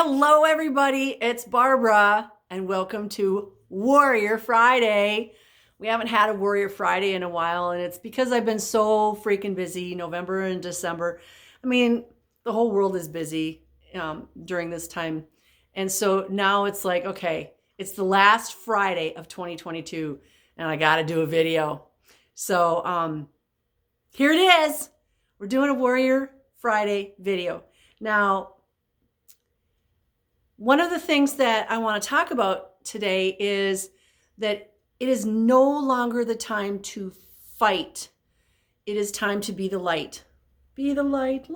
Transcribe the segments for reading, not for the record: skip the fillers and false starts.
Hello, everybody. It's Barbara, and welcome to Warrior Friday. We haven't had a Warrior Friday in a while, and it's because I've been so freaking busy. November and December. I mean, the whole world is busy during this time. And so now it's like, okay, it's the last Friday of 2022, and I got to do a video. So here it is. We're doing a Warrior Friday video. Now, one of the things that I want to talk about today is that it is no longer the time to fight. It is time to be the light. Be the light,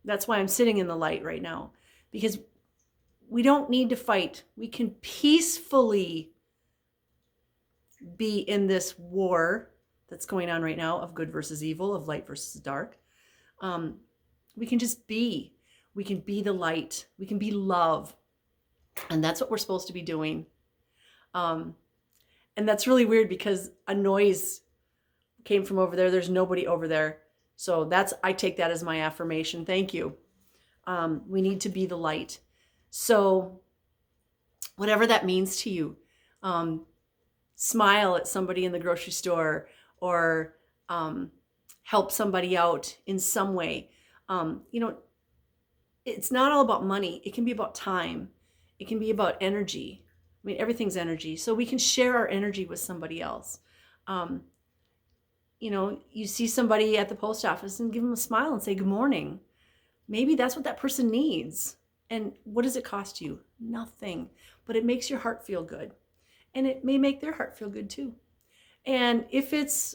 that's why I'm sitting in the light right now, because we don't need to fight. We can peacefully be in this war that's going on right now of good versus evil, of light versus dark. We can just be. We can be the light. We can be love. And that's what we're supposed to be doing. And that's really weird because a noise came from over there. There's nobody over there. So I take that as my affirmation. Thank you. We need to be the light. So whatever that means to you, smile at somebody in the grocery store or help somebody out in some way. It's not all about money. It can be about time. It can be about energy. I mean, everything's energy. So we can share our energy with somebody else. You see somebody at the post office and give them a smile and say, good morning. Maybe that's what that person needs. And what does it cost you? Nothing. But it makes your heart feel good. And it may make their heart feel good too. And if it's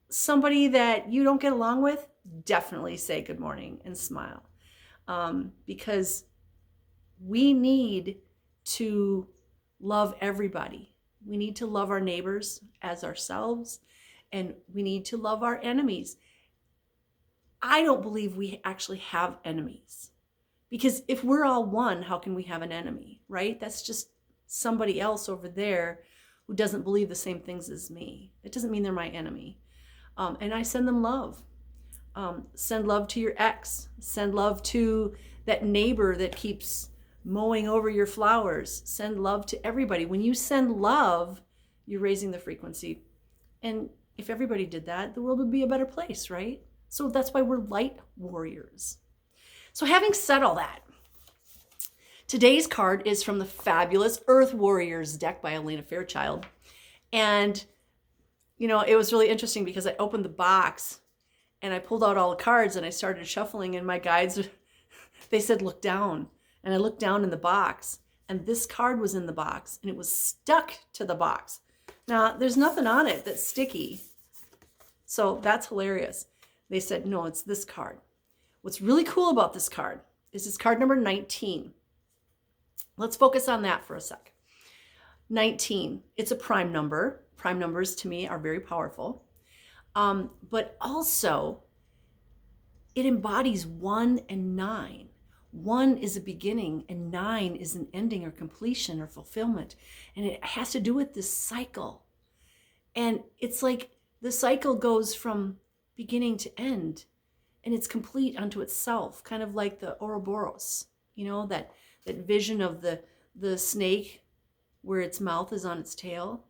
somebody that you don't get along with, definitely say good morning and smile. Because we need to love everybody. We need to love our neighbors as ourselves, and we need to love our enemies. I don't believe we actually have enemies, because if we're all one, how can we have an enemy, right? That's just somebody else over there who doesn't believe the same things as me. It doesn't mean they're my enemy. And I send them love. Send love to your ex. Send love to that neighbor that keeps mowing over your flowers. Send love to everybody. When you send love, you're raising the frequency. And if everybody did that, the world would be a better place, right? So that's why we're light warriors. So having said all that, today's card is from the fabulous Earth Warriors deck by Alana Fairchild. And, it was really interesting because I opened the box and I pulled out all the cards and I started shuffling, and my guides, they said, look down. And I looked down in the box, and this card was in the box, and it was stuck to the box. Now, there's nothing on it that's sticky. So that's hilarious. They said, no, it's this card. What's really cool about this card is it's card number 19. Let's focus on that for a sec. 19, it's a prime number. Prime numbers to me are very powerful. But also, it embodies 1 and 9. 1 is a beginning, and 9 is an ending or completion or fulfillment. And it has to do with this cycle. And it's like the cycle goes from beginning to end, and it's complete unto itself, kind of like the Ouroboros, that vision of the snake where its mouth is on its tail,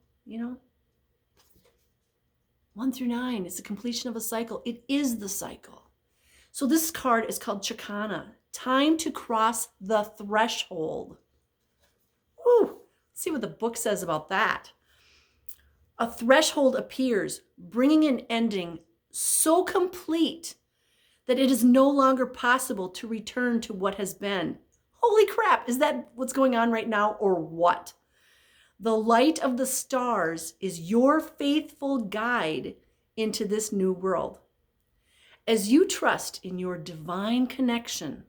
1 through 9 is the completion of a cycle. It is the cycle. So this card is called Chakana, time to cross the threshold. Woo! Let's see what the book says about that. A threshold appears, bringing an ending so complete that it is no longer possible to return to what has been. Holy crap, is that what's going on right now, or what? The light of the stars is your faithful guide into this new world. As you trust in your divine connection,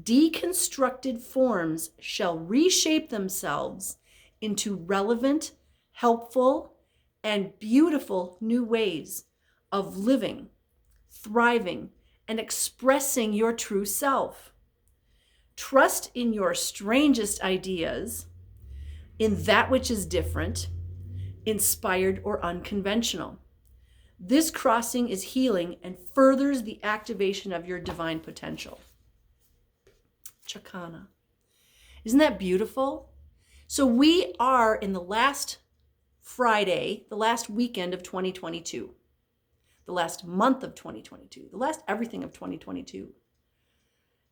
deconstructed forms shall reshape themselves into relevant, helpful, and beautiful new ways of living, thriving, and expressing your true self. Trust in your strangest ideas, in that which is different, inspired, or unconventional. This crossing is healing and furthers the activation of your divine potential. Chakana. Isn't that beautiful? So we are in the last Friday, the last weekend of 2022, the last month of 2022, the last everything of 2022.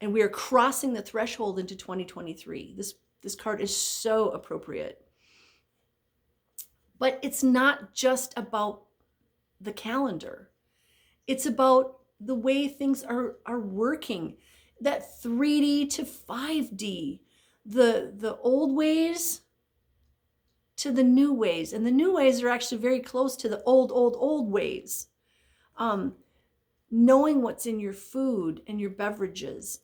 And we are crossing the threshold into 2023. This card is so appropriate. But it's not just about the calendar. It's about the way things are working. That 3D to 5D, the old ways to the new ways. And the new ways are actually very close to the old ways. Knowing what's in your food and your beverages,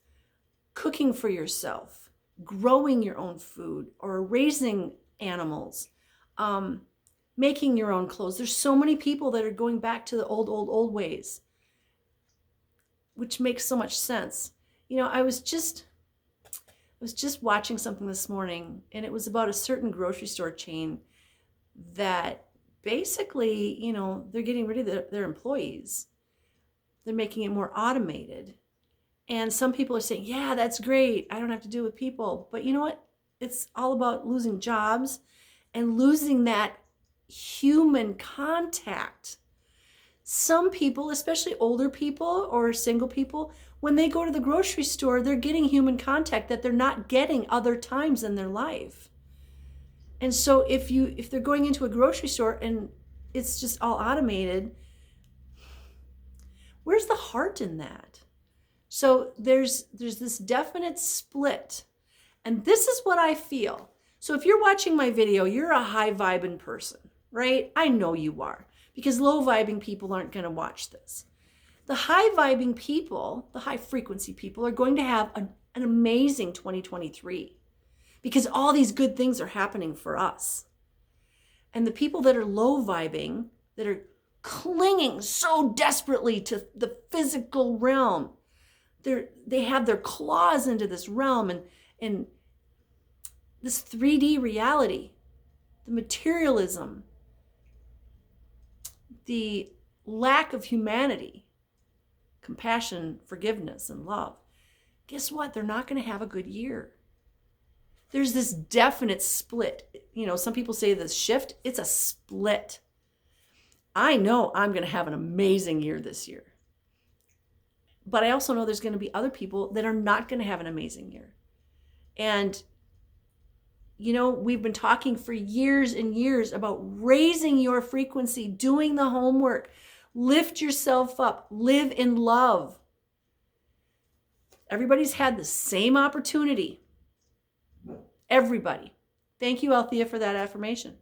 cooking for yourself, growing your own food or raising animals, making your own clothes. There's so many people that are going back to the old ways, which makes so much sense. You know, I was just watching something this morning, and it was about a certain grocery store chain that basically, you know, they're getting rid of their employees. They're making it more automated. And some people are saying, yeah, that's great. I don't have to deal with people. But you know what? It's all about losing jobs and losing that human contact. Some people, especially older people or single people, when they go to the grocery store, they're getting human contact that they're not getting other times in their life. And so if they're going into a grocery store and it's just all automated, where's the heart in that? So there's this definite split. And this is what I feel. So if you're watching my video, you're a high vibing person, right? I know you are, because low vibing people aren't going to watch this. The high vibing people, the high frequency people, are going to have an amazing 2023 because all these good things are happening for us. And the people that are low vibing, that are clinging so desperately to the physical realm, they have their claws into this realm and this 3D reality, the materialism, the lack of humanity, compassion, forgiveness, and love. Guess what? They're not going to have a good year. There's this definite split. You know, some people say this shift, it's a split. I know I'm going to have an amazing year this year. But I also know there's going to be other people that are not going to have an amazing year. And, you know, we've been talking for years and years about raising your frequency, doing the homework, lift yourself up, live in love. Everybody's had the same opportunity. Everybody. Thank you, Althea, for that affirmation.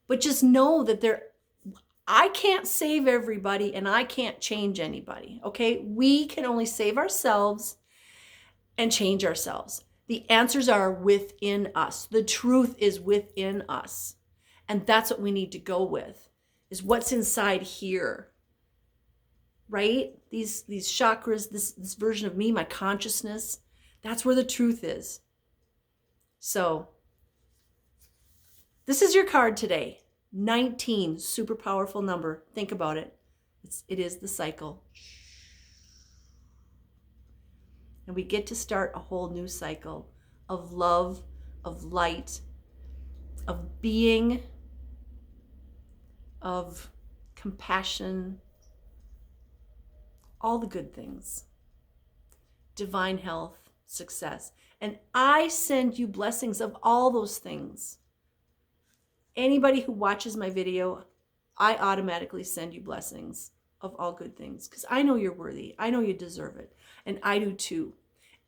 But just know that I can't save everybody and I can't change anybody, okay? We can only save ourselves and change ourselves. The answers are within us. The truth is within us. And that's what we need to go with, is what's inside here, right? These chakras, this version of me, my consciousness, that's where the truth is. So this is your card today. 19, super powerful number. Think about it. It is the cycle. And we get to start a whole new cycle of love, of light, of being, of compassion, all the good things, divine health, success. And I send you blessings of all those things. Anybody who watches my video, I automatically send you blessings of all good things because I know you're worthy. I know you deserve it. And I do too.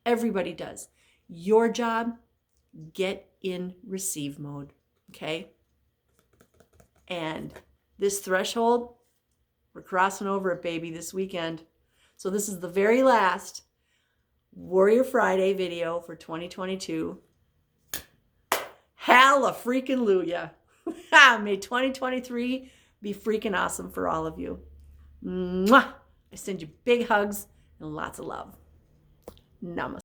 Everybody does. Your job, get in receive mode, okay? And this threshold, we're crossing over it, baby, this weekend. So this is the very last Warrior Friday video for 2022. Hallelujah. May 2023 be freaking awesome for all of you. Mwah! I send you big hugs and lots of love. Namaste.